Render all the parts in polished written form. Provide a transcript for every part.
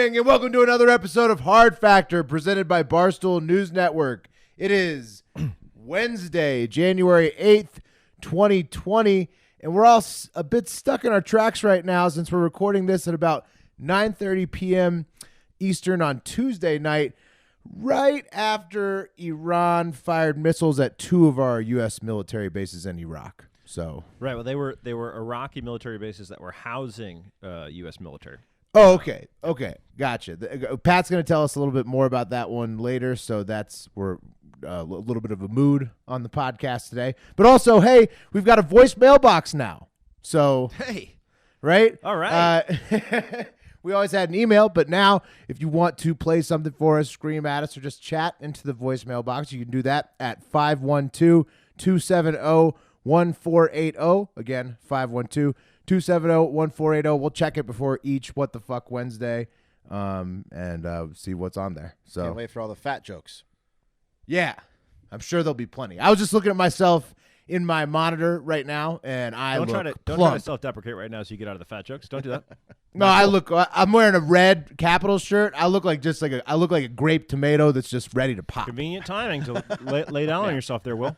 morning, and welcome to another episode of Hard Factor, presented by Barstool News Network. It is Wednesday, January 8th, 2020, and we're all a bit stuck in our tracks right now since we're recording this at about 9:30 p.m. Eastern on Tuesday night, right after Iran fired missiles at two of our U.S. military bases in Iraq. So right, well, they were Iraqi military bases that were housing U.S. military. Oh, okay, gotcha. Pat's going to tell us a little bit more about that one later, so we're a little bit of a mood on the podcast today. But also, hey, we've got a voice mailbox now. So hey, right, all right. We always had an email, but now if you want to play something for us, scream at us, or just chat into the voice mailbox, you can do that at 512-270-1480. Again, 512-270-1480. We'll check it before each What the Fuck Wednesday and see what's on there. So can't wait for all the fat jokes. Yeah, I'm sure there'll be plenty. I was just looking at myself in my monitor right now, and don't try to self-deprecate right now so you get out of the fat jokes. Don't do that. No, I'm wearing a red Capitals shirt. I look like a grape tomato that's just ready to pop. Convenient timing to lay down on yourself there, Will.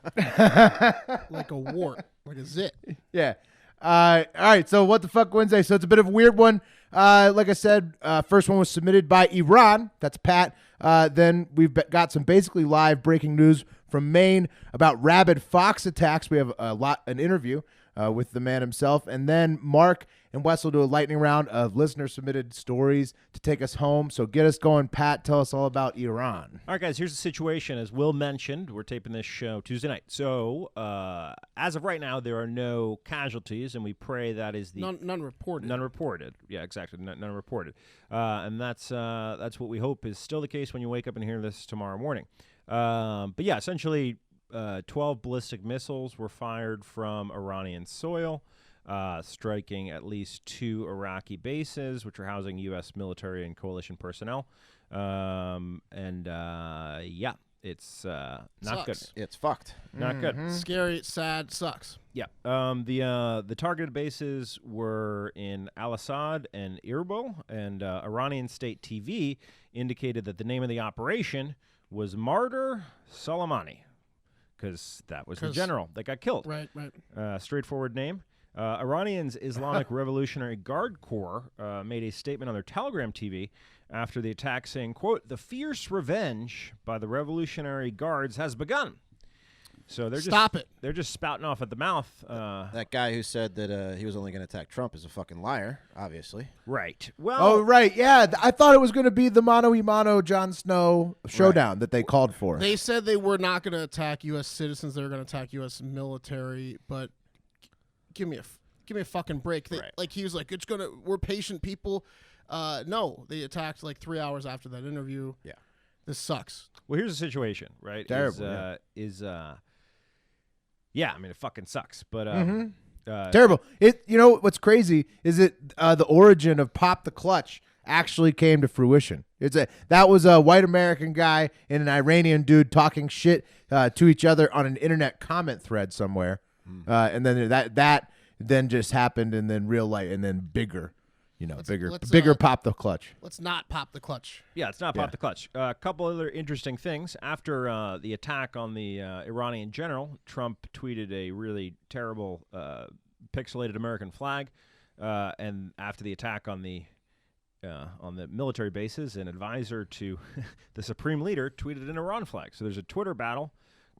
Like a wart, like a zit. Yeah. All right, so What the Fuck Wednesday. So it's a bit of a weird one. Like I said, first one was submitted by Iran. That's Pat. Then we've got some basically live breaking news from Maine about rabid fox attacks. We have an interview with the man himself. And then Mark and Wes will do a lightning round of listener-submitted stories to take us home. So get us going, Pat. Tell us all about Iran. All right, guys, here's the situation. As Will mentioned, we're taping this show Tuesday night. So as of right now, there are no casualties, and we pray that is the... None reported. None reported. Yeah, exactly. None reported. And that's what we hope is still the case when you wake up and hear this tomorrow morning. But yeah, essentially, 12 ballistic missiles were fired from Iranian soil, striking at least two Iraqi bases, which are housing U.S. military and coalition personnel. Yeah, it's not good. It's fucked. Not good. Scary, sad, sucks. Yeah. The targeted bases were in Al-Assad and Erbil, and Iranian state TV indicated that the name of the operation was Martyr Soleimani, because that was the general that got killed. Right. Straightforward name. Iranian's Islamic Revolutionary Guard Corps made a statement on their Telegram TV after the attack saying, quote, "The fierce revenge by the Revolutionary Guards has begun." So they're They're just spouting off at the mouth. That guy who said that he was only going to attack Trump is a fucking liar, obviously. Right. Well. Oh, right. Yeah, I thought it was going to be the mano a mano Jon Snow showdown that they called for. They said they were not going to attack U.S. citizens. They were going to attack U.S. military. But give me a fucking break. Like he was like, we're patient people. No, they attacked like 3 hours after that interview. Yeah. This sucks. Well, here's the situation, right? Terrible. Yeah, I mean, it fucking sucks, but terrible. You know what's crazy is the origin of Pop the Clutch actually came to fruition. That was a white American guy and an Iranian dude talking shit to each other on an internet comment thread somewhere, and then that then just happened, and then real life, and then bigger. Bigger Pop the Clutch. Let's not pop the clutch. Yeah, it's not pop the clutch. A couple other interesting things. After the attack on the Iranian general, Trump tweeted a really terrible pixelated American flag. And after the attack on the military bases, an advisor to the supreme leader tweeted an Iran flag. So there's a Twitter battle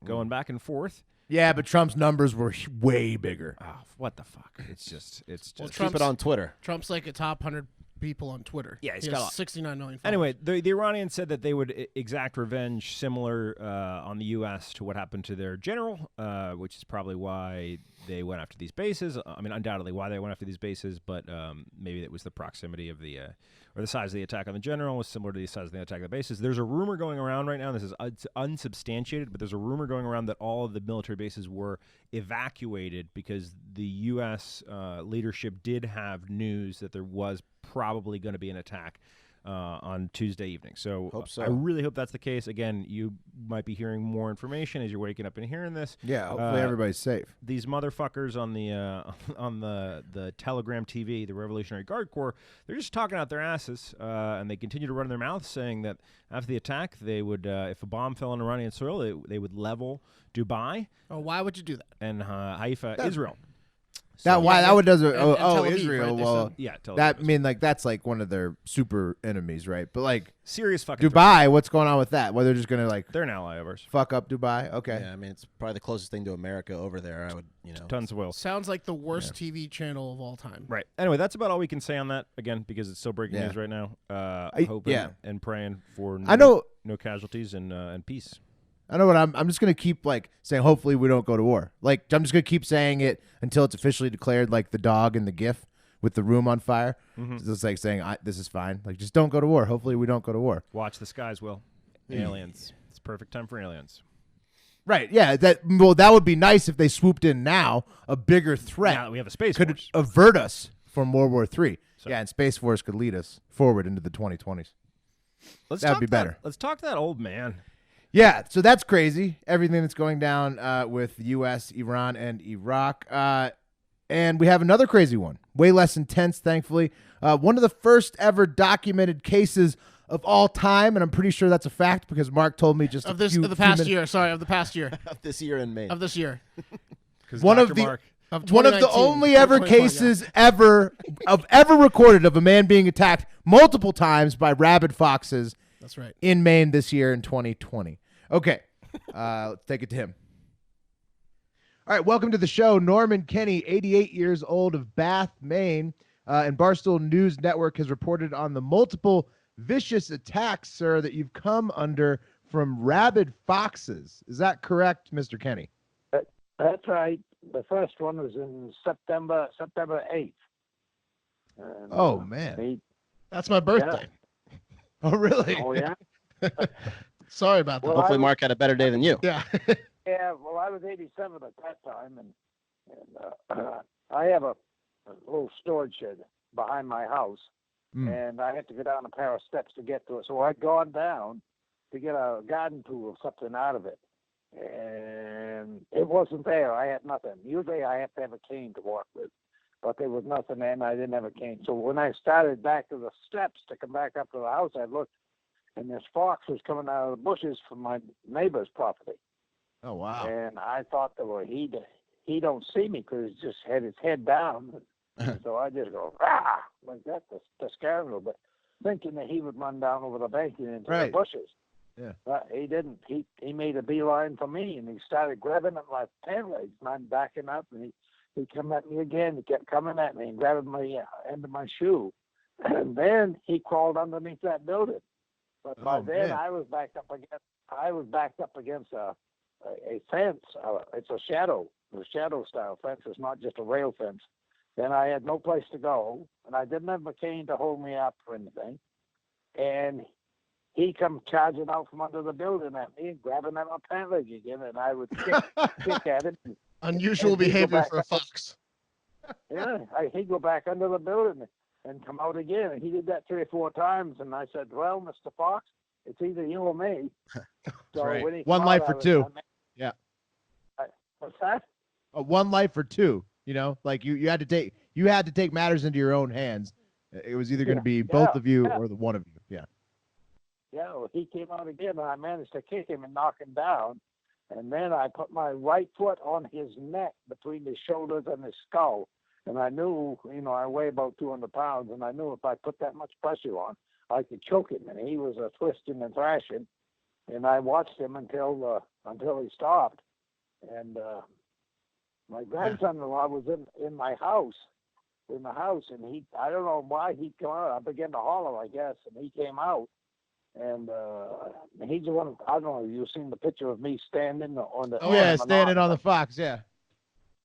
going back and forth. Yeah, but Trump's numbers were way bigger. Oh, what the fuck? It's just. Well, keep it on Twitter. Trump's like a top 100 people on Twitter. Yeah, he has 69 million followers. Anyway, the Iranians said that they would exact revenge similar on the U.S. to what happened to their general, which is probably why they went after these bases. I mean, undoubtedly why they went after these bases, but maybe it was the proximity of the or the size of the attack on the general was similar to the size of the attack on the bases. There's a rumor going around right now, this is unsubstantiated, but there's a rumor going around that all of the military bases were evacuated because the U.S. Leadership did have news that there was probably going to be an attack on Tuesday evening. So, Hope so. I really hope that's the case. Again, you might be hearing more information as you're waking up and hearing this. Yeah, hopefully everybody's safe. These motherfuckers on the on the Telegram TV, the Revolutionary Guard Corps, they're just talking out their asses, and they continue to run their mouths saying that after the attack, they would, if a bomb fell on Iranian soil, they would level Dubai. Oh, why would you do that? And Haifa, Israel. That why that one doesn't. and Tel Aviv, Israel. right, they Well, said. Yeah, Tel that Aviv. I mean, like that's like one of their super enemies, right? But like Serious fucking threat. Dubai, what's going on with that? Where they're just gonna like They're an ally of ours. fuck up Dubai? Okay. Yeah, I mean, it's probably the closest thing to America over there. I would, Tons of oil. Sounds like the worst TV channel of all time. Right. Anyway, that's about all we can say on that, again, because it's still breaking Yeah. news right now. Hoping and praying for I know. no casualties and peace. I know what I'm just gonna keep like saying. Hopefully we don't go to war. Like I'm just gonna keep saying it until it's officially declared. Like the dog in the GIF with the room on fire. It's like saying this is fine. Like just don't go to war. Hopefully we don't go to war. Watch the skies, Will. Aliens. It's perfect time for aliens. Right. Yeah. That would be nice if they swooped in now. A bigger threat Now that we have a space could force. avert us from World War III. So- Yeah, and Space Force could lead us forward into the 2020s. Let's That'd talk be to better. Let's talk to that old man. Yeah, so that's crazy. Everything that's going down with the U.S., Iran, and Iraq. And we have another crazy one. Way less intense, thankfully. One of the first ever documented cases of all time, and I'm pretty sure that's a fact because Mark told me just Of a this, few, of the few past minutes- year. Sorry, of the past year. this year in Maine. Of this year. One of Dr. the Mark, Of one of the 2019, only ever 2021, yeah. cases ever recorded of a man being attacked multiple times by rabid foxes That's right. in Maine this year in 2020. Okay, let's take it to him. All right, welcome to the show, Norman Kenney, 88 years old of Bath, Maine, and Barstool News Network has reported on the multiple vicious attacks, sir, that you've come under from rabid foxes. Is that correct, Mr. Kenney? That's right. The first one was in September 8th. And, Oh, man. he- That's my birthday. Oh, really? oh, yeah? Sorry about that. Well, Hopefully I- Mark had a better day than you. Yeah. Yeah, well, I was 87 at that time, and I have a little storage shed behind my house, and I had to go down a pair of steps to get to it. So I'd gone down to get a garden tool or something out of it, and it wasn't there. I had nothing. Usually I have to have a cane to walk with, but there was nothing there, and I didn't have a cane. So when I started back to the steps to come back up to the house, I looked, and this fox was coming out of the bushes from my neighbor's property. Oh, wow. And I thought that well, he don't see me because he just had his head down. So I just go rah like that to scare him a little bit, thinking that he would run down over the bank and into Right. the bushes. Yeah. But he didn't. He made a beeline for me, and he started grabbing at my pant legs, and I'm backing up, and he come at me again. He kept coming at me and grabbing my end of my shoe, and then he crawled underneath that building. But by Oh, then man. I was backed up against a fence. It's a shadow style fence. It's not just a rail fence. Then I had no place to go, and I didn't have a cane to hold me up or anything. And he come charging out from under the building at me and grabbing at my pant leg again, and I would kick at him. Unusual And he'd go behavior back for a up. fox. Yeah, he'd go back under the building and come out again. And he did that 3 or 4 times, and I said, "Well, Mr. Fox, it's either you or me." So right. when he One come life out, for I was- two. I mean- Yeah. What's that? One life or two, you know, like you had to take matters into your own hands. It was either going to be both of you or the one of you. Yeah. Yeah, well, he came out again, and I managed to kick him and knock him down. And then I put my right foot on his neck between his shoulders and his skull. And I knew, I weigh about 200 pounds, and I knew if I put that much pressure on, I could choke him. And he was twisting and thrashing. And I watched him until he stopped. And my grandson-in-law was in my house, and I don't know why he came out. I began to holler, I guess, and he came out. And he's the one. I don't know. You've seen the picture of me standing on the. Oh, yeah, on the standing knob. on the fox. Yeah.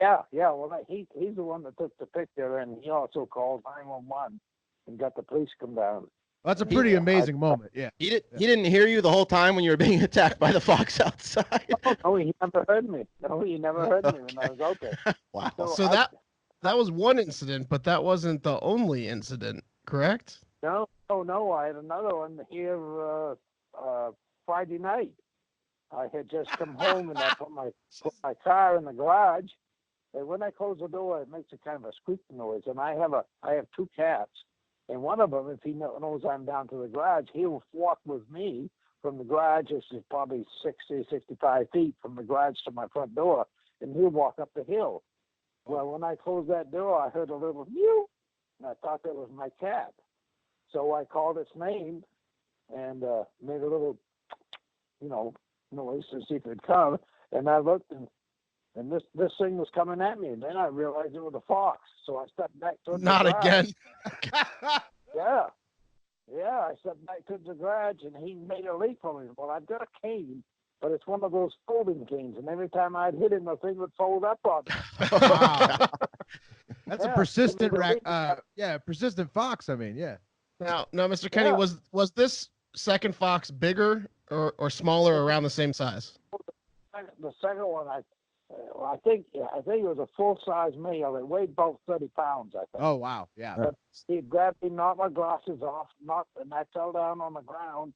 Yeah. Well, he's the one that took the picture, and he also called 911 and got the police come down. Well, that's a pretty amazing moment. Yeah. He didn't hear you the whole time when you were being attacked by the fox outside. No, he never heard me. No, he never heard me when I was out there. Wow. So that was one incident, but that wasn't the only incident, correct? No. I had another one here Friday night. I had just come home and I put my car in the garage. And when I close the door, it makes a kind of a squeaking noise. And I have 2 cats. And one of them, if he knows I'm down to the garage, he'll walk with me from the garage. This is probably 60, 65 feet from the garage to my front door. And he'll walk up the hill. Well, when I closed that door, I heard a little mew. And I thought that was my cat. So I called its name and made a little, noise to see if it'd come. And I looked, and this thing was coming at me. And then I realized it was a fox. So I stepped back to the Not garage. again. Yeah, I stepped back to the garage, and he made a leap for me. Well, I've got a cane, but it's one of those folding canes. And every time I'd hit him, the thing would fold up on me. Wow. That's a Yeah, persistent, I mean, persistent fox. I mean, yeah. Now, Mr. Kenney, Yeah. was this second fox bigger or smaller, or around the same size? The second one, I think it was a full-size male. It weighed about 30 pounds, I think. Oh, wow. Yeah. But he grabbed me, knocked my glasses off, and I fell down on the ground.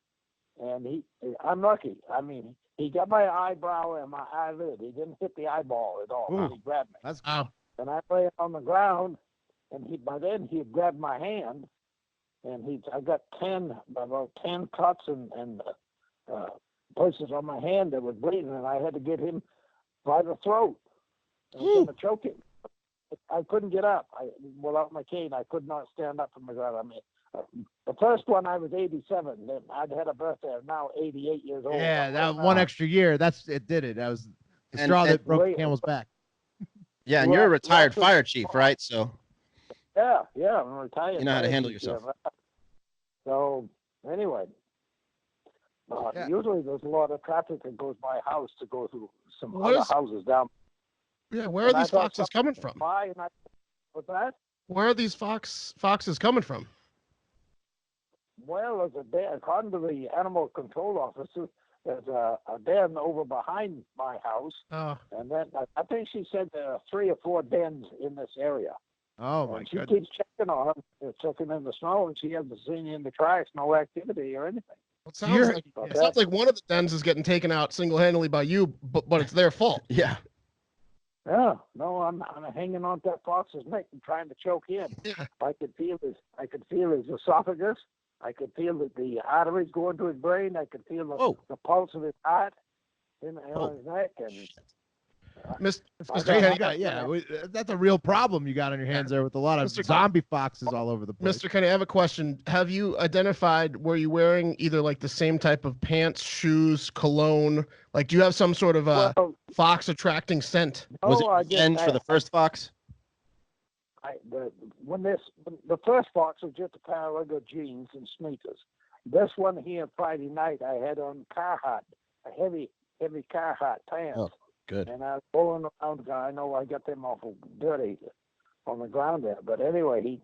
And I'm lucky. I mean, he got my eyebrow and my eyelid. He didn't hit the eyeball at all. Ooh. He grabbed me. That's And I lay on the ground, and by then he had grabbed my hand, and I got about 10 cuts and places on my hand that was bleeding, and I had to get him by the throat. I was going to choke him. I couldn't get up. Without my cane, I could not stand up from the ground. I mean, the first one I was 87. Then I'd had a birthday. I'm now 88 years old. yeah. That one extra year. It did it. That was the straw that broke the camel's back. Yeah, and you're a retired fire chief, right? So Yeah, I'm retired. you know how to handle yourself. So anyway, usually there's a lot of traffic that goes by house to go through some other houses down. Yeah, where are these foxes coming from? What's that? Where are these foxes coming from? Well, according to the animal control officer, there's a den over behind my house, and then I think she said there are 3 or 4 dens in this area. Oh, my And she goodness. keeps checking on them, checking in the snow, and she hasn't seen any in the tracks, no activity or anything. It sounds like one of the dens is getting taken out single-handedly by you, but it's their fault. Yeah. Yeah, no, I'm hanging on to that fox's neck and trying to choke him. Yeah. I could feel his esophagus. I could feel the arteries going to his brain. I could feel the pulse of his heart in his neck. And Mr. Kenney, that's a real problem you got on your hands there with a lot of zombie foxes all over the place. Mr. Kenney, I have a question. Have you identified, were you wearing either like the same type of pants, shoes, cologne? Like, do you have some sort of fox attracting scent? Was it revenge for the first fox? The first fox was just a pair of regular jeans and sneakers. This one here Friday night, I had on Carhartt, a heavy Carhartt pants. Oh, good. And I was rolling around. I know I got them awful dirty on the ground there. But anyway,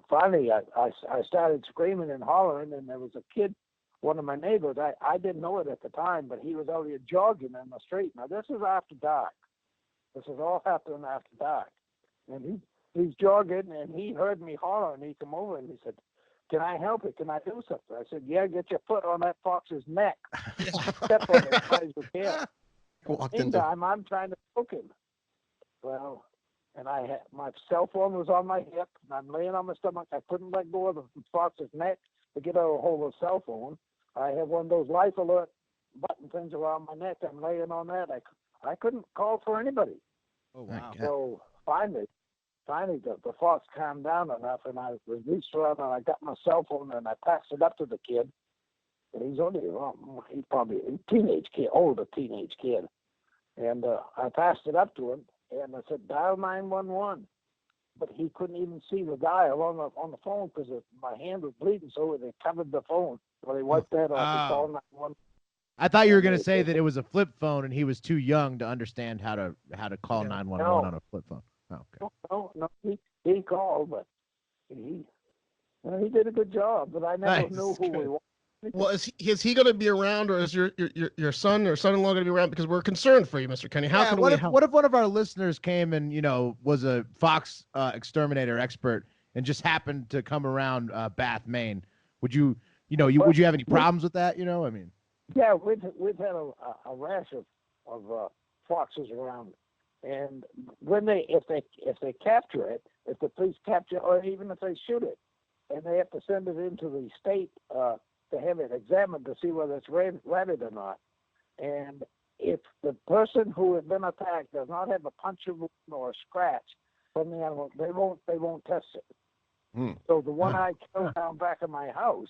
finally I started screaming and hollering, and there was a kid, one of my neighbors. I didn't know it at the time, but he was out here jogging in the street. Now this is after dark. This is all happening after dark. And he's jogging, and he heard me hollering. He come over and he said, "Can I help you? Can I do something?" I said, "Yeah, get your foot on that fox's neck. Step on it as high as you can." Meantime, I'm trying to choke him. Well, and my cell phone was on my hip, and I'm laying on my stomach. I couldn't let go of the fox's neck to get a hold of the cell phone. I have one of those life alert button things around my neck. I'm laying on that. I couldn't call for anybody. Oh, wow. So finally, the fox calmed down enough, and I reached around and I got my cell phone and I passed it up to the kid. And he's probably a teenage kid, older teenage kid. And I passed it up to him, and I said, "Dial 911." But he couldn't even see the dial on the phone because my hand was bleeding, so they covered the phone. So they wiped that off and called 911. I thought you were going to say that it was a flip phone and he was too young to understand how to call 911 on a flip phone. Oh, okay. No, he called, but he did a good job, but I never knew who he was. Well, is he going to be around, or is your son or son-in-law going to be around? Because we're concerned for you, Mr. Kenney. How can we help? What if one of our listeners came and was a fox exterminator expert and just happened to come around Bath, Maine, would you would you have any problems with that? I mean. Yeah, we've had a rash of foxes around, and when if they capture it, if the police capture, or even if they shoot it, and they have to send it into the state to have it examined to see whether it's rabid or not, and if the person who has been attacked does not have a puncture wound or a scratch from the animal, they won't test it. So the one I killed down back of my house,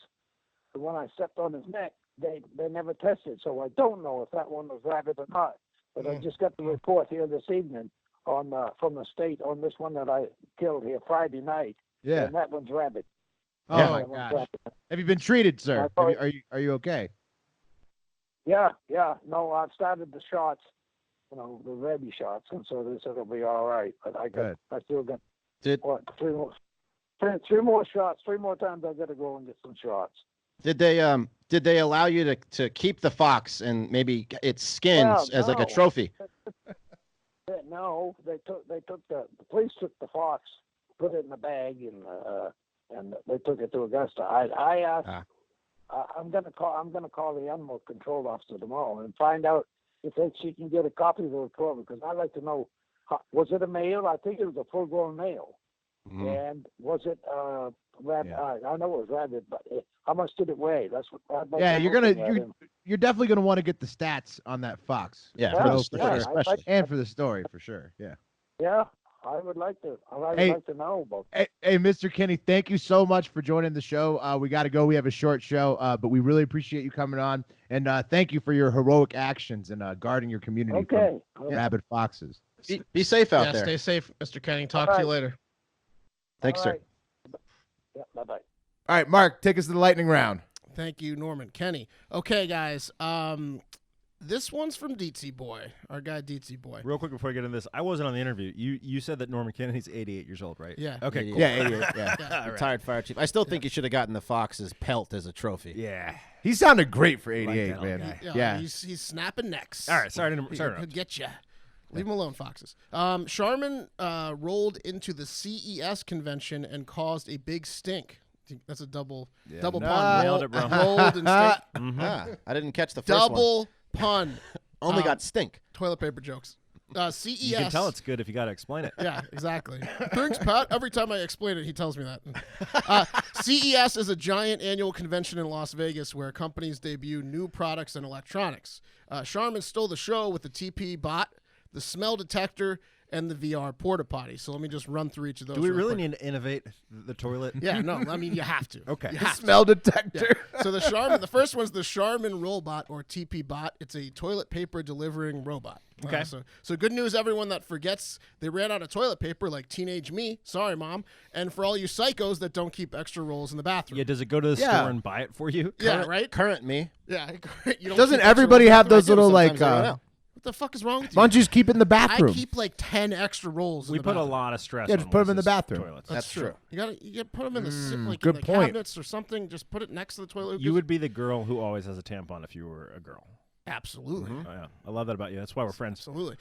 the one I stepped on his neck, they never tested. So I don't know if that one was rabid or not. But I just got the report here this evening from the state on this one that I killed here Friday night. Yeah. And that one's rabid. Oh my gosh! Have you been treated, sir? Are you okay? Yeah. No, I've started the shots, the rabies shots, and so they said it'll be all right. But I still got three more shots. 3 more times I got to go and get some shots. Did they allow you to keep the fox and maybe its skins as like a trophy? No, the police took the fox, put it in a bag, and they took it to Augusta. I asked. I'm gonna call the animal control officer tomorrow and find out if she can get a copy of the report, because I'd like to know, was it a male? I think it was a full-grown male. Mm-hmm. And was it rabid? I know it was rabid, but how much did it weigh? That's what. You're definitely gonna want to get the stats on that fox. Yeah, especially, and for the story for sure. Yeah. Yeah. I would like to. Like to know about. Hey, Mr. Kenney, thank you so much for joining the show. We got to go. We have a short show, but we really appreciate you coming on, and thank you for your heroic actions and guarding your community from rabid foxes. Be safe out there. Stay safe, Mr. Kenney. Talk to you later. Thanks, sir. Yeah, bye-bye. All right, Mark, take us to the lightning round. Thank you, Norman. Kenny. Okay, guys. This one's from Deetzboy, our guy Deetzboy. Real quick before I get into this, I wasn't on the interview. You said that Norman Kennedy's 88 years old, right? Yeah. Okay, cool. Yeah, 88, yeah. Retired fire chief. I still think you should have gotten the fox's pelt as a trophy. Yeah. He sounded great for 88, man. Yeah. He's snapping necks. All right, sorry. He'll get you. Leave him alone, foxes. Charmin rolled into the CES convention and caused a big stink. That's a double pun. Nailed it, bro. Rolled and stink. I didn't catch the first one. Double pun. Only got stink. Toilet paper jokes. CES. You can tell it's good if you got to explain it. Yeah, exactly. Thanks, Pat. Every time I explain it, he tells me that. CES is a giant annual convention in Las Vegas where companies debut new products and electronics. Charmin stole the show with the TP bot, the smell detector, and the VR porta potty. So let me just run through each of those. Do we really need to innovate the toilet? Yeah, no. I mean, you have to. Okay. You have smell detector. Yeah. So the first one's the Charmin Robot, or TP bot. It's a toilet paper delivering robot. Okay. So good news, everyone that forgets they ran out of toilet paper, like teenage me. Sorry, Mom. And for all you psychos that don't keep extra rolls in the bathroom. Yeah. Does it go to the store and buy it for you? Right. Current me. Yeah. You don't Doesn't keep everybody have those little like? What the fuck is wrong with you? Why don't you just keep it in the bathroom? I keep like 10 extra rolls. We put a lot of stress. Yeah, just put them in the bathroom. Toilets. That's true. You gotta put them in the good in the point. cabinets or something. Just put it next to the toilet. You would be the girl who always has a tampon if you were a girl. Absolutely. Oh, yeah. I love that about you. That's why we're friends. Absolutely.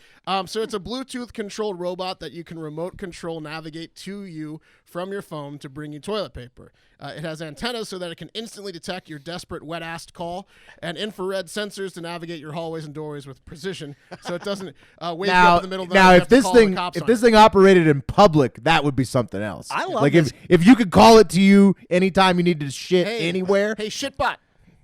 So it's a Bluetooth-controlled robot that you can remote control navigate to you from your phone to bring you toilet paper. It has antennas so that it can instantly detect your desperate wet-ass call, and infrared sensors to navigate your hallways and doorways with precision, so it doesn't wake you up in the middle of the night. Now, and if have to call the cops on this you. thing operated in public, that would be something else. I love like this. if you could call it to you anytime you needed to shit anywhere. Hey, shitbot.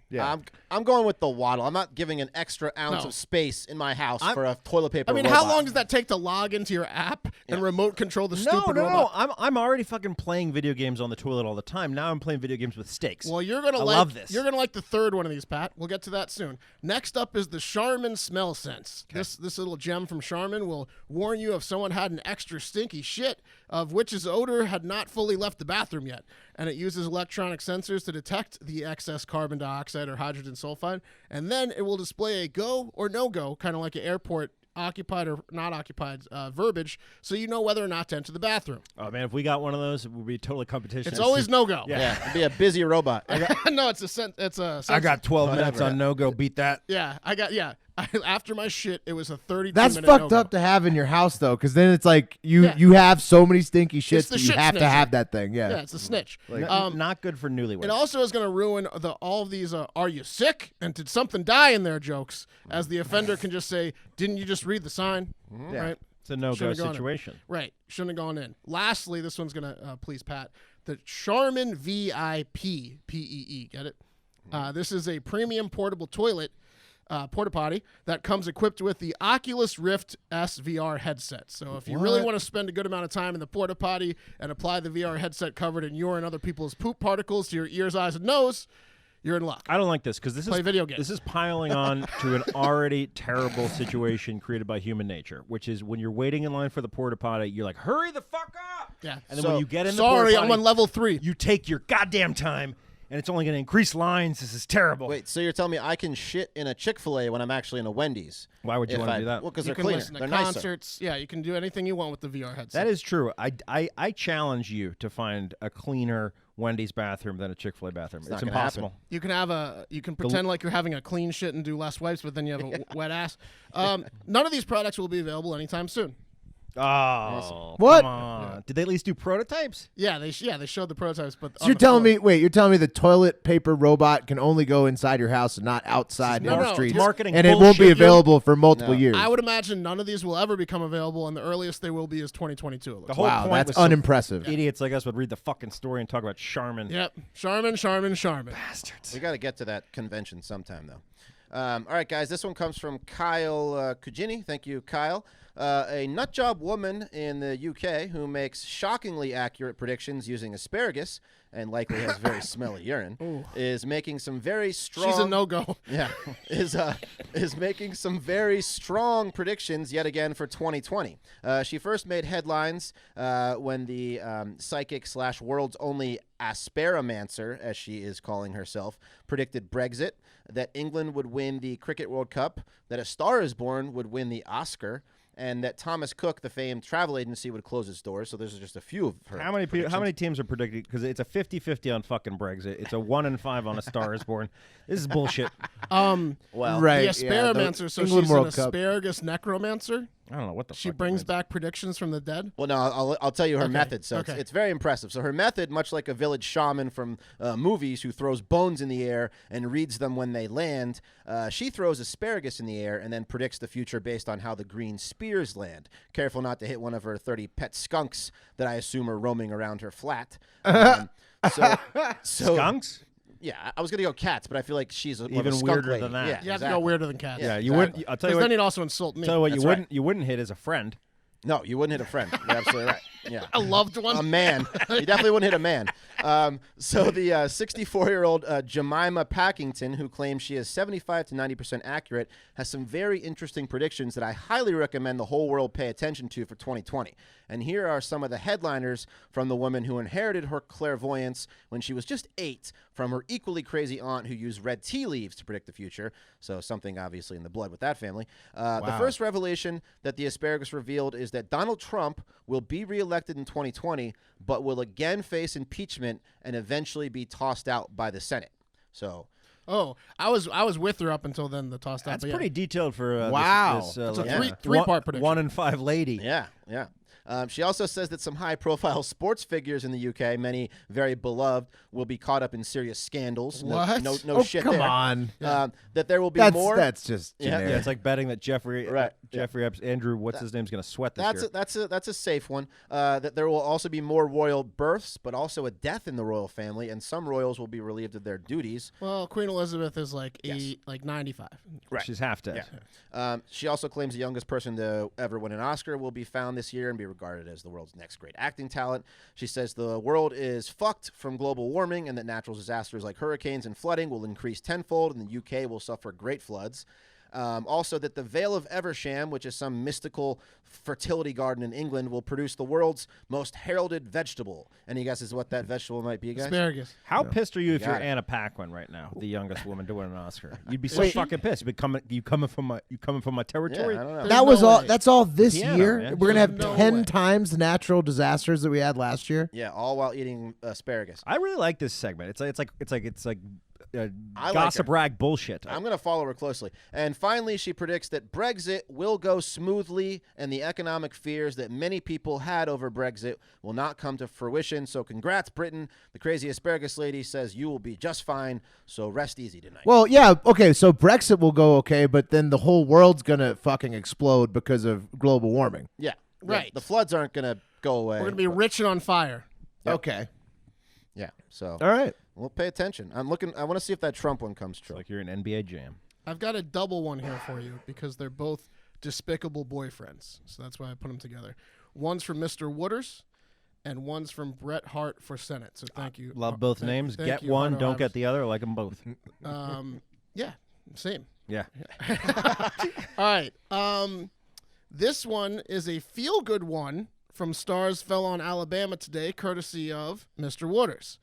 Yeah. I'm going with the waddle. I'm not giving an extra ounce of space in my house for a toilet paper. I mean, robot. how long does that take to log into your app and remote control the stupid robot? No. I'm already fucking playing video games on the toilet all the time. Now I'm playing video games with stakes. Well, you're gonna love this. You're gonna like the third one of these, Pat. We'll get to that soon. Next up is the Charmin Smell Sense. Okay. This little gem from Charmin will warn you if someone had an extra stinky shit of which his odor had not fully left the bathroom yet, and it uses electronic sensors to detect the excess carbon dioxide or hydrogen sulfide, and then it will display a go or no go, kind of like an airport occupied or not occupied verbiage, so you know whether or not to enter the bathroom. Oh man, if we got one of those, it would be totally competition. It's always no go. Yeah, it'd be a busy robot. No, it's a sensor. I got 12 minutes on no go. Beat that. Yeah, After my shit, it was a 32 That's minute fucked no-go. up to have in your house though, because then it's like you Yeah. you have so many stinky shits the that you shit have to snitcher. have that thing. Yeah, Yeah. it's a snitch. Not good for newlyweds. It also is going to ruin all of these "Are you sick?" and "Did something die in there?" jokes, as the offender can just say, "Didn't you just read the sign?" Yeah. Right? It's a no-go Should've gone in. situation. Right. Shouldn't have gone in. Lastly, this one's going to please Pat. The Charmin VIP PEE. Get it? This is a premium portable toilet. Porta potty that comes equipped with the Oculus Rift S VR headset. So if you really want to spend a good amount of time in the porta potty and apply the VR headset covered in your and other people's poop particles to your ears, eyes, and nose, you're in luck. I don't like this because Play video games. This is piling on to an already terrible situation created by human nature, which is when you're waiting in line for the porta potty, you're like, "Hurry the fuck up!" Yeah. And then when you get in the Sorry, porta I'm potty, on level 3. you take your goddamn time, and it's only going to increase lines. This is terrible. Wait, so you're telling me I can shit in a Chick-fil-A when I'm actually in a Wendy's? Why would you if want to I- do that? Well, because You they're can cleaner. listen to They're nicer. concerts. Yeah, you can do anything you want with the VR headset. That is true. I challenge you to find a cleaner Wendy's bathroom than a Chick-fil-A bathroom. It's not gonna impossible. happen. You can have you can pretend like you're having a clean shit and do less wipes, but then you have a wet ass. None of these products will be available anytime soon. Oh, What? Come on. Did they at least do prototypes? Yeah, they showed the prototypes, but So you're telling me, you're telling me the toilet paper robot can only go inside your house and not outside No, in the no, streets, just marketing and it won't be bullshit, available for multiple years. I would imagine none of these will ever become available, and the earliest they will be is 2022. It looks The like. whole Wow, point that's was so unimpressive. idiots like us would read the fucking story and talk about Charmin. Yep, Charmin. Bastards. We got to get to that convention sometime, though. All right, guys, this one comes from Kyle Cugini. Thank you, Kyle. A nutjob woman in the UK who makes shockingly accurate predictions using asparagus and likely has very smelly urine is making some very strong... She's a no-go. Yeah, is making some very strong predictions yet again for 2020. She first made headlines when the psychic / world's only Asparamancer, as she is calling herself, predicted Brexit, that England would win the Cricket World Cup, that A Star is Born would win the Oscar, and that Thomas Cook, the famed travel agency, would close its doors. So there's just a few of her. How many teams are predicting? Because it's a 50-50 on fucking Brexit. It's a 1 in 5 on A Star is Born. This is bullshit. Well, right? The yeah, Asparamancer, so England she's an World Cup. asparagus necromancer. I don't know what the She fuck. brings back predictions from the dead. Well, no, I'll tell you her Okay, method. So okay. it's very impressive. So her method, much like a village shaman from movies who throws bones in the air and reads them when they land, she throws asparagus in the air and then predicts the future based on how the green spears land. Careful not to hit one of her 30 pet skunks that I assume are roaming around her flat. So Skunks? yeah, I was gonna go cats, but I feel like she's more of a Even skunk weirder lady. than that. Yeah, You have to exactly. go weirder than cats. Yeah, you exactly. wouldn't. I'll tell you Because then what. he'd also insult me. Tell you what, That's you wouldn't hit as a friend. No, you wouldn't hit a friend. You're absolutely right. Yeah. A loved one. A man. You definitely wouldn't hit a man. So the 64-year-old Jemima Packington, who claims she is 75 to 90% accurate, has some very interesting predictions that I highly recommend the whole world pay attention to for 2020. And here are some of the headliners from the woman who inherited her clairvoyance when she was just 8 from her equally crazy aunt who used red tea leaves to predict the future. So something obviously in the blood with that family. The first revelation that the asparagus revealed is that Donald Trump will be reelected in 2020, but will again face impeachment and eventually be tossed out by the Senate. So Oh, I was with her up until then. The tossed out. That's but yeah. pretty detailed for Wow. This, It's a like, three-part prediction. 1 in 5 lady. yeah. She also says that some high-profile sports figures in the UK, many very beloved, will be caught up in serious scandals. What? No Oh, shit come there. on. That there will be That's more. that's just Yeah. generic. Yeah, it's like betting that Jeffrey Andrew, what's his name's going to sweat this year. That's a safe one. That there will also be more royal births, but also a death in the royal family, and some royals will be relieved of their duties. Well, Queen Elizabeth is like 95. Right. She's half dead. She also claims the youngest person to ever win an Oscar will be found this year and be regarded as the world's next great acting talent. She says the world is fucked from global warming and that natural disasters like hurricanes and flooding will increase tenfold and the UK will suffer great floods. Also that the Vale of Eversham, which is some mystical fertility garden in England, will produce the world's most heralded vegetable. Any guesses what that vegetable might be, guys? Asparagus. How pissed are you if got you're it. Anna Paquin right now, the youngest woman to win an Oscar? You'd be so Wait. fucking pissed. You coming from my territory? Yeah, I don't know. There's That was no all. way. That's all this Piano, year. man. We're gonna have There's no 10 way. times the natural disasters that we had last year. Yeah, all while eating asparagus. I really like this segment. It's like gossip rag bullshit. I'm going to follow her closely. And finally, she predicts that Brexit will go smoothly and the economic fears that many people had over Brexit will not come to fruition. So congrats, Britain. The crazy asparagus lady says you will be just fine. So rest easy tonight. Well, yeah, okay, so Brexit will go okay, but then the whole world's going to fucking explode because of global warming. Yeah. Right. Yeah, the floods aren't going to go away. We're going to be rich and on fire. Yep. Okay. Yeah. So All right. we'll pay attention. I want to see if that Trump one comes true. Like you're an NBA jam. I've got a double one here for you because they're both despicable boyfriends. So that's why I put them together. One's from Mister Wooders, and one's from BretHart4Senate. So thank you. Love both names. Thank Get you, one, Hunter don't get Ives. the other. I like them both. Yeah, same. Yeah. All right. This one is a feel-good one from Stars Fell on Alabama today, courtesy of Mr. Wooders.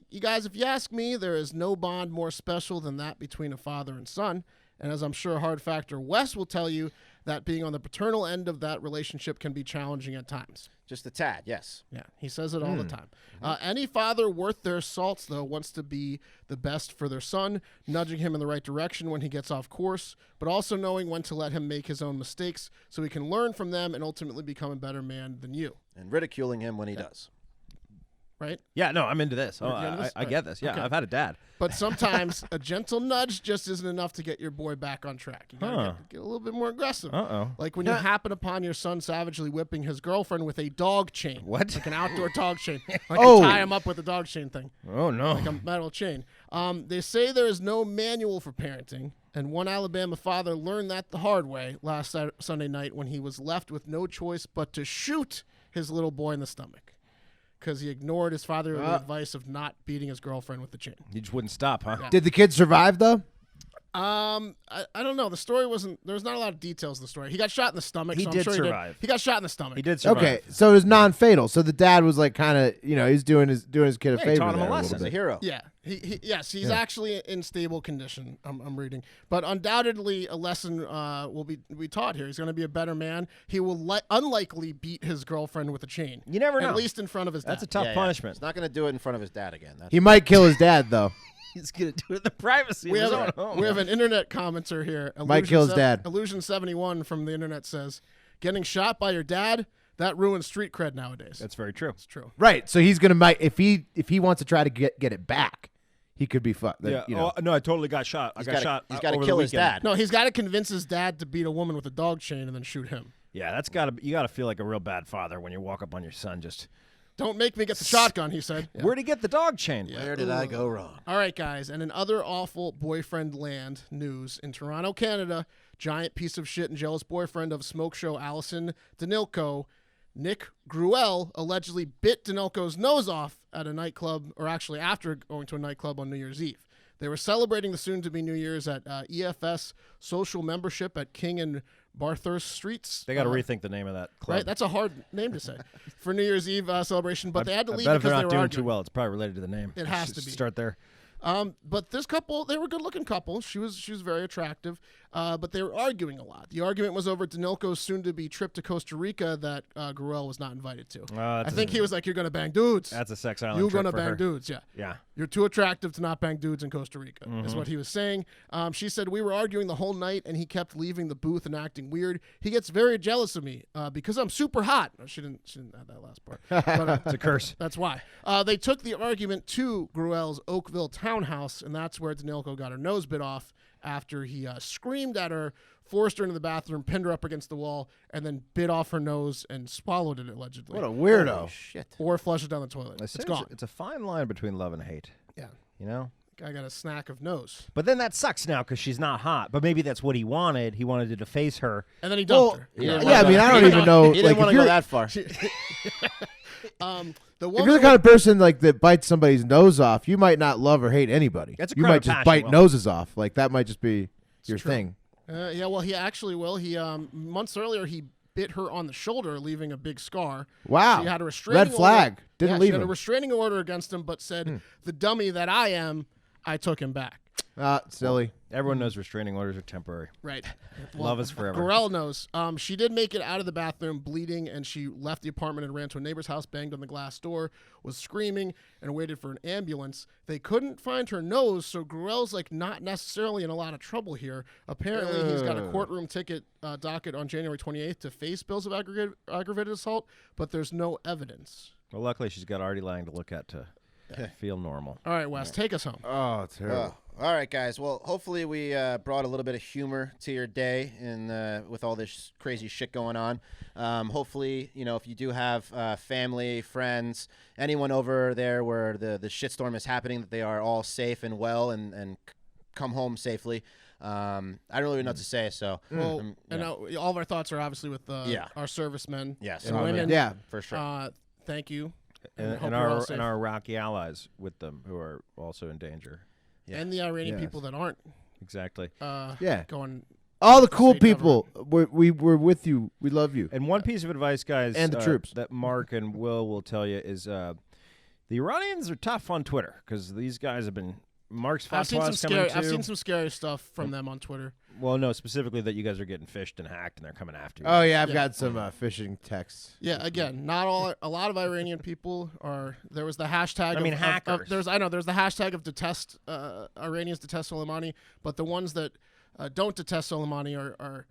You guys, if you ask me, there is no bond more special than that between a father and son. And as I'm sure Hard Factor Wes will tell you, that being on the paternal end of that relationship can be challenging at times. Just a tad, yes. Yeah, he says it all the time. Any father worth their salts, though, wants to be the best for their son, nudging him in the right direction when he gets off course, but also knowing when to let him make his own mistakes so he can learn from them and ultimately become a better man than you. And ridiculing him when he does. Right? Yeah, no, I'm into this. Oh, You're into this? I get this. Yeah, Okay. I've had a dad. But sometimes a gentle nudge just isn't enough to get your boy back on track. You gotta get a little bit more aggressive. Uh-oh. Like when you happen upon your son savagely whipping his girlfriend with a dog chain. What? Like an outdoor dog chain. Like Oh. you tie him up with a dog chain thing. Oh, no. Like a metal chain. They say there is no manual for parenting, and one Alabama father learned that the hard way last Sunday night when he was left with no choice but to shoot his little boy in the stomach because he ignored his fatherly advice of not beating his girlfriend with the chain. You just wouldn't stop, huh? Did the kid survive, though? I don't know. The story wasn't. There was not a lot of details in the story. He got shot in the stomach. He so I'm did sure survive. He got shot in the stomach. He did survive. Okay, so it was non-fatal. So the dad was like kind of, he's doing his kid a he favor taught him a there lesson. He's a bit. hero. Yeah. Yes, he's actually in stable condition. I'm reading, but undoubtedly a lesson will be taught here. He's going to be a better man. He will unlikely beat his girlfriend with a chain. You never know. At least in front of his dad. That's a tough Yeah, punishment. He's not going to do it in front of his dad again. That's He might kill his dad, though. He's going to do it in the privacy We of his have, own home. we have an internet commenter here. Might kill his dad. Illusion71 from the internet says, getting shot by your dad, that ruins street cred nowadays. That's very true. It's true. Right, so he's going to if he wants to try to get it back, he could be fucked. Yeah. Oh, no, I totally got shot. I got shot. He's got to over the kill his weekend. dad. No, he's got to convince his dad to beat a woman with a dog chain and then shoot him. Yeah, you got to feel like a real bad father when you walk up on your son just, Don't make me get the shotgun, he said. Yeah. where'd he get the dog chain? Where did I go wrong? All right, guys, and in other awful boyfriend land news, in Toronto, Canada, giant piece of shit and jealous boyfriend of smoke show Allison Danilko, Nick Gruel, allegedly bit Danilko's nose off at a nightclub, or actually after going to a nightclub on New Year's Eve. They were celebrating the soon-to-be New Year's at EFS social membership at King and Bathurst Streets. They got to rethink the name of that club. Right, that's a hard name to say for New Year's Eve celebration, but they had to leave I bet if because they're they not were doing arguing. too well, it's probably related to the name. It has Should to be. Start there. But this couple, they were a good-looking couple. She was very attractive, but they were arguing a lot. The argument was over Danilko's soon-to-be trip to Costa Rica that Gruel was not invited to. I think he was like, "You're gonna bang dudes. That's a sex island. You're trip gonna for bang her. dudes. Yeah, Yeah. you're too attractive to not bang dudes in Costa Rica." Is what he was saying. She said we were arguing the whole night, and he kept leaving the booth and acting weird. He gets very jealous of me because I'm super hot. No, she didn't add that last part. But, It's a curse. that's why. They took the argument to Gruel's Oakville townhouse, and that's where Danilko got her nose bit off after he screamed at her, forced her into the bathroom, pinned her up against the wall, and then bit off her nose and swallowed it, allegedly. What a weirdo. Holy shit. Or flushed it down the toilet. I It's say gone. It's a fine line between love and hate, Yeah. you know? Guy got a snack of nose. But then that sucks now because she's not hot. But maybe that's what he wanted. He wanted to deface her. And then he dumped her. Yeah, I mean, I don't even know. He didn't like, want if to go you're, that far. The if woman you're the kind of person like that bites somebody's nose off, you might not love or hate anybody. That's a you crime might of just passion, bite Will. noses off. Like that might just be your true. thing. Yeah, well, he actually will. He months earlier he bit her on the shoulder, leaving a big scar. Wow. She had a restraining Red flag. order. Didn't Yeah, leave she had him. a restraining order against him, but said, "The dummy that I am, I took him back." Silly. Everyone knows restraining orders are temporary. Right. Love is forever. Gorell knows. She did make it out of the bathroom bleeding, and she left the apartment and ran to a neighbor's house, banged on the glass door, was screaming, and waited for an ambulance. They couldn't find her nose, so Gorell's like not necessarily in a lot of trouble here. Apparently, he's got a courtroom ticket docket on January 28th to face bills of aggravated assault, but there's no evidence. Well, luckily, she's got Artie Lang to look at to feel normal. All right, Wes, take us home. Oh, terrible. All right, guys. Well, hopefully we brought a little bit of humor to your day with all this crazy shit going on. Hopefully, if you do have family, friends, anyone over there where the shitstorm is happening, that they are all safe and well and come home safely. I don't really know what to say. So, well, all of our thoughts are obviously with our servicemen and women. Yeah, for sure. Thank you. And our Iraqi allies with them who are also in danger. Yeah. And the Iranian people that aren't. Exactly. Going. All the cool people. We're with you. We love you. And one piece of advice, guys, and the troops that Mark and will tell you is the Iranians are tough on Twitter because these guys have been. Mark's I've seen coming some scary stuff from them on Twitter. Well, no, specifically that you guys are getting phished and hacked and they're coming after you. Oh yeah, I've got some phishing texts. Yeah, again, not all. A lot of Iranian people are. There was the hashtag. Hackers. There's the hashtag of detest. Iranians detest Soleimani, but the ones that don't detest Soleimani are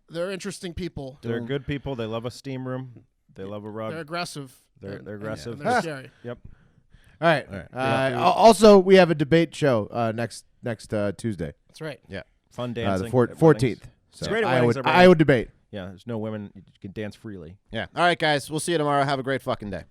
they're interesting people. They're good people. They love a steam room. They love a rug. They're aggressive. They're aggressive. And they're scary. Yep. All right. Also, we have a debate show next Tuesday. That's right. Yeah. Fun dancing. The 14th. So It's great at I weddings, would everybody. debate. Yeah, there's no women. You can dance freely. Yeah. All right, guys. We'll see you tomorrow. Have a great fucking day.